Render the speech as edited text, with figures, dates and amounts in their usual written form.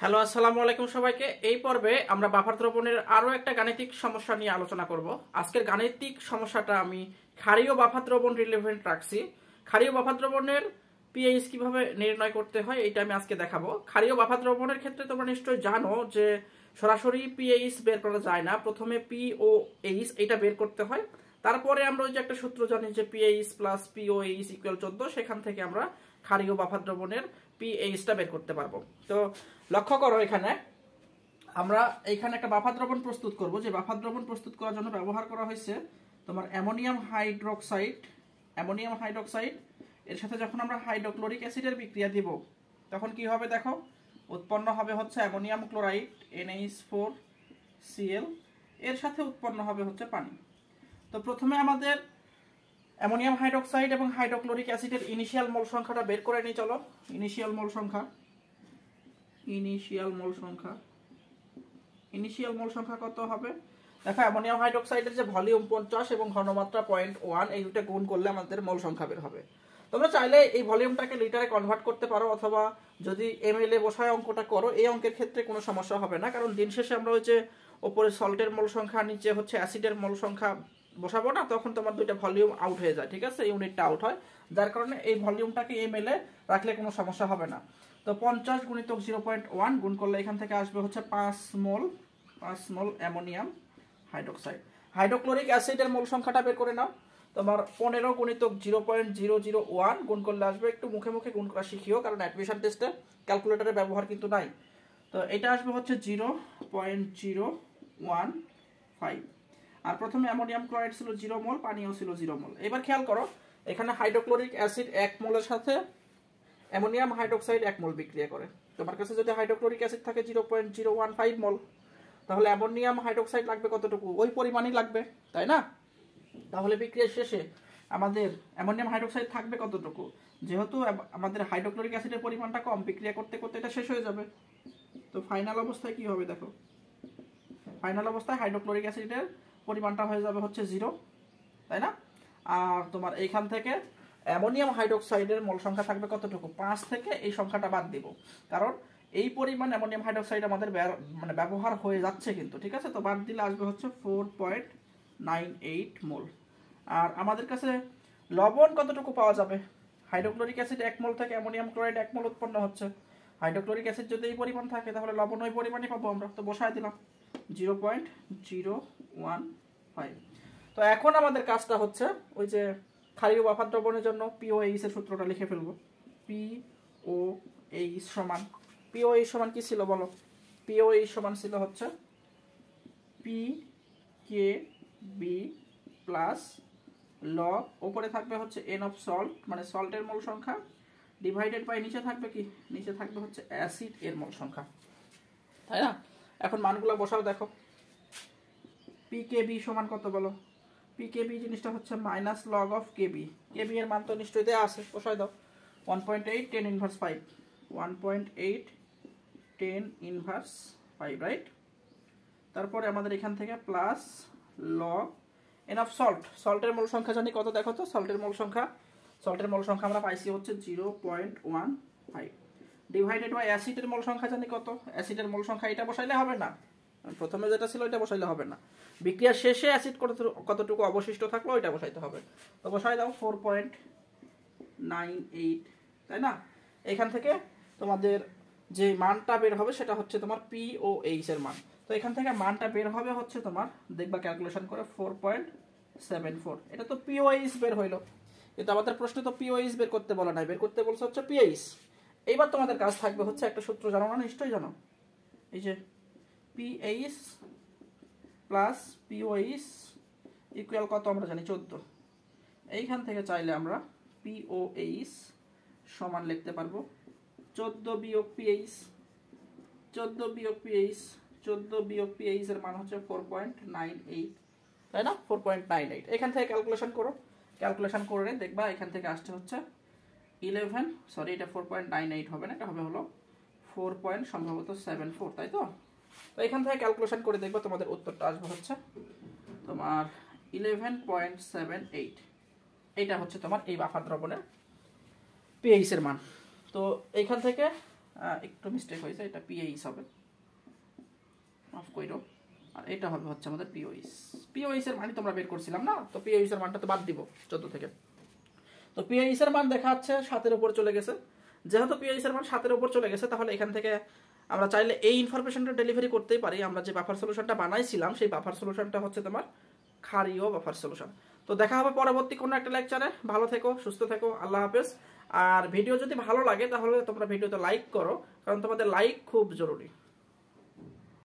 Hello, আসসালামু আলাইকুম সবাইকে। এই পর্বে আমরা বাফার দ্রবণের আরো একটা গাণিতিক সমস্যা নিয়ে আলোচনা করব। আজকের গাণিতিক সমস্যাটা আমি ক্ষারীয় বাফার দ্রবণ রিলেভেন্ট রাখছি। ক্ষারীয় বাফার দ্রবণের পিএইচ কিভাবে নির্ণয় করতে হয় এটা আমি আজকে দেখাবো। ক্ষারীয় বাফার দ্রবণের ক্ষেত্রে তোমরা নিশ্চয়ই জানো যে সরাসরি পিএইচ বের করা যায় না, প্রথমে পিওএইচ এটা বের করতে হয়। তারপরে আমরা ওই যে একটা সূত্র জানি যে পিএইচ প্লাস পিওএইচ ইকুয়াল 14, সেখান থেকে আমরা ক্ষারীয় বাফার দ্রবণের পিএইচটা বের করতে পারবো। তো লক্ষ্য করো, এখানে আমরা এইখানে একটা বাফার দ্রবণ প্রস্তুত করব। যে বাফার দ্রবণ প্রস্তুত করার জন্য ব্যবহার করা হয়েছে তোমার অ্যামোনিয়াম হাইড্রোক্সাইড। এর সাথে যখন আমরা হাইড্রোক্লোরিক অ্যাসিডের বিক্রিয়া দিব তখন কি হবে দেখো, উৎপন্ন হবে হচ্ছে অ্যামোনিয়াম ক্লোরাইড NH4Cl, এর সাথে উৎপন্ন হবে হচ্ছে পানি। তো প্রথমে আমাদের অ্যামোনিয়াম হাইড্রোক্সাইড এবং হাইড্রোক্লোরিক অ্যাসিডের ইনিশিয়াল মোল সংখ্যাটা বের করে নিই। চলো, ইনিশিয়াল মোল সংখ্যা কত হবে দেখো। অ্যামোনিয়াম হাইড্রোক্সাইডের যে ভলিউম 50 এবং ঘনমাত্রা 0.1, এই দুটো গুণ করলে আমাদের মোল সংখ্যা বের হবে। তোমরা চাইলে এই ভলিউমটাকে লিটারে কনভার্ট করতে পারো, অথবা যদি ml এ বসায় অঙ্কটা করো, এই অঙ্কের ক্ষেত্রে কোনো সমস্যা হবে না, কারণ দিন শেষে আমরা ওই যে উপরে সল্টের মোল সংখ্যা নিচে হচ্ছে অ্যাসিডের মোল সংখ্যা বসাবো না, তখন তোমার দুইটা ভলিউম আউট হয়ে যায়, ঠিক আছে, ইউনিটটা আউট হয়, যার কারণে এই ভলিউমটাকে ml এ রাখলে কোনো সমস্যা হবে না। তো 50 গুণিতক 0.1 গুণ করলে এখান থেকে আসবে হচ্ছে 5 মোল অ্যামোনিয়াম হাইড্রোক্সাইড। হাইড্রোক্লোরিক অ্যাসিডের মোল সংখ্যাটা বের করে নাও। তোমার 15 গুণিতক 0.001 গুণ করলে আসবে, একটু মুখে মুখে গুণ করা শিখিও, কারণ অ্যাডমিশন টেস্টে ক্যালকুলেটরের ব্যবহার কিন্তু নাই। তো এটা আসবে হচ্ছে 0.015। আর প্রথমে অ্যামোনিয়াম ক্লোরাইড ছিল 0 মোল, পানিও ছিল 0 মোল। এবার খেয়াল করো, এখানে হাইড্রোক্লোরিক অ্যাসিড 1 মোলের সাথে অ্যামোনিয়াম হাইড্রোক্সাইড 1 মোল বিক্রিয়া করে। তোমার কাছে যদি হাইড্রোক্লোরিক অ্যাসিড থাকে 0.015 মোল, তাহলে অ্যামোনিয়াম হাইড্রোক্সাইড লাগবে কতটুকু? ওই পরিমাণই লাগবে, তাই না? তাহলে বিক্রিয়ার শেষে আমাদের অ্যামোনিয়াম হাইড্রোক্সাইড থাকবে কতটুকু? যেহেতু আমাদের হাইড্রোক্লোরিক অ্যাসিডের পরিমাণটা কম, বিক্রিয়া করতে করতে এটা শেষ হয়ে যাবে। তো ফাইনাল অবস্থায় কি হবে দেখো, ফাইনাল অবস্থায় হাইড্রোক্লোরিক অ্যাসিডের পরিমাণটা হয়ে যাবে হচ্ছে 0, তাই না? আর তোমার এইখান থেকে অ্যামোনিয়াম হাইড্রোক্সাইডের মোল সংখ্যা থাকবে কতটুকু? 5 থেকে এই সংখ্যাটা বাদ দিব, কারণ এই পরিমাণ অ্যামোনিয়াম হাইড্রোক্সাইড আমাদের মানে ব্যবহার হয়ে যাচ্ছে কিন্তু, ঠিক আছে। তো বাদ দিলে আসবে হচ্ছে 4.98 মোল। আর আমাদের কাছে লবণ কতটুকু পাওয়া যাবে? হাইড্রোক্লোরিক অ্যাসিড 1 মোল থেকে অ্যামোনিয়াম ক্লোরাইড 1 মোল উৎপন্ন হচ্ছে। হাইড্রোক্লোরিক অ্যাসিড যদি এই পরিমাণ থাকে তাহলে লবণ ওই পরিমাণই পাবো আমরা। তো বসায় দিলাম 0.015। তো এখন আমাদের কাজটা হচ্ছে ওই যে ক্ষারীয় বাফার দ্রবণের জন্য পিওএইচ এর সূত্রটা লিখে ফেলবো। পিওএইচ সমান কি ছিল বলো? পিওএইচ সমান ছিল হচ্ছে PKB প্লাস লগ, উপরে থাকবে হচ্ছে n অফ সল্ট, মানে সল্টের মোল সংখ্যা, ডিভাইডেড বাই নিচে থাকবে কি? নিচে থাকবে হচ্ছে অ্যাসিড এর মোল সংখ্যা, তাই না? এখন মানগুলো বসাও দেখো। PKB সমান কত বলো? PKB জিনিসটা হচ্ছে মাইনাস লগ অফ কেবি। কেবি এর মান তো নিশ্চয়ই দেওয়া আছে, বসাই দাও। 1.8 10 ইনভার্স 5, 1.8 10 ইনভার্স 5, রাইট? তারপরে আমাদের এখান থেকে প্লাস লগ এন অফ সল্টের মোল সংখ্যা জানি কত দেখো তো। সল্টের মোল সংখ্যা আমরা পাইছি হচ্ছে 0.15, ডিভাইডেড বাই অ্যাসিডের মোল সংখ্যা জানি কত। অ্যাসিডের মোল সংখ্যা এটা বসাইলে হবে না, প্রথমে যেটা ছিল এটা বসাইলে হবে না, বিক্রিয়ার শেষে অ্যাসিড কতটুকু অবশিষ্ট থাকলো ওইটা বসাইতে হবে। তো বসাই দাও 4.98, তাই না? এখান থেকে তোমাদের যে মানটা বের হবে সেটা হচ্ছে তোমার পিওএইচ এর মান। তো এখান থেকে মানটা বের হবে হচ্ছে তোমার, দেখবা ক্যালকুলেশন করে 4.74। এটা তো পিওএইচ বের হইলো, কিন্তু আমাদের প্রশ্নে তো পিওএইচ বের করতে বলা নাই, বের করতে বলছে হচ্ছে পিএইচ। এইবার তোমাদের কাজ থাকবে হচ্ছে, একটা সূত্র জানো না? নিশ্চয়ই জানো, এই যে পিএইচ প্লাস পিওএইচ ইকুয়াল কত আমরা জানি? 14। এইখান থেকে চাইলে আমরা পিওএইচ সমান লিখতে পারবো 14 বিয়োগ পিএইচ। 14 বিয়োগ পিএইচ এর মান হচ্ছে 4.98, তাই না? 4.98। এখান থেকে ক্যালকুলেশন করো, ক্যালকুলেশন করে দেখবা এখান থেকে আসছে হচ্ছে 11, সরি এটা 4.98 হবে না, এটা হবে হলো 4. সম্ভবত 74, তাই তো? তো এখান থেকে ক্যালকুলেশন করে দেখবা তোমাদের উত্তরটা আসবে হচ্ছে তোমার 11.78। এটা হচ্ছে তোমার এই বাফার দ্রবণের পিএইচ এর মান। তো এইখান থেকে একটু মিস্টেক হয়েছে, এটা পিএইচ হবে, মাফ কইরো। আর এটা হবে হচ্ছে আমাদের পিওইস। পিওইস এর মানে তোমরা বের করছিলাম না, তো পিওইস এর মানটা তো বাদ দিব 14 থেকে। তো পিওইস এর মান দেখা যাচ্ছে 7 এর উপর চলে গেছে। যেহেতু পিওইস এর মান 7 এর উপর চলে গেছে, তাহলে এখান থেকে আমরা চাইলে এই ইনফরমেশনটা ডেলিভারি করতেই পারি। আমরা যে বাফার সলিউশনটা বানাইছিলাম সেই বাফার সলিউশনটা হচ্ছে তোমার ক্ষারীয় বাফার সলিউশন। তো দেখা হবে পরবর্তী কোনো একটা লেকচারে। ভালো থেকো, সুস্থ থেকো, আল্লাহ হাফেজ। আর ভিডিও যদি ভালো লাগে তাহলে তোমরা ভিডিওতে লাইক করো, কারণ তোমাদের লাইক খুব জরুরি।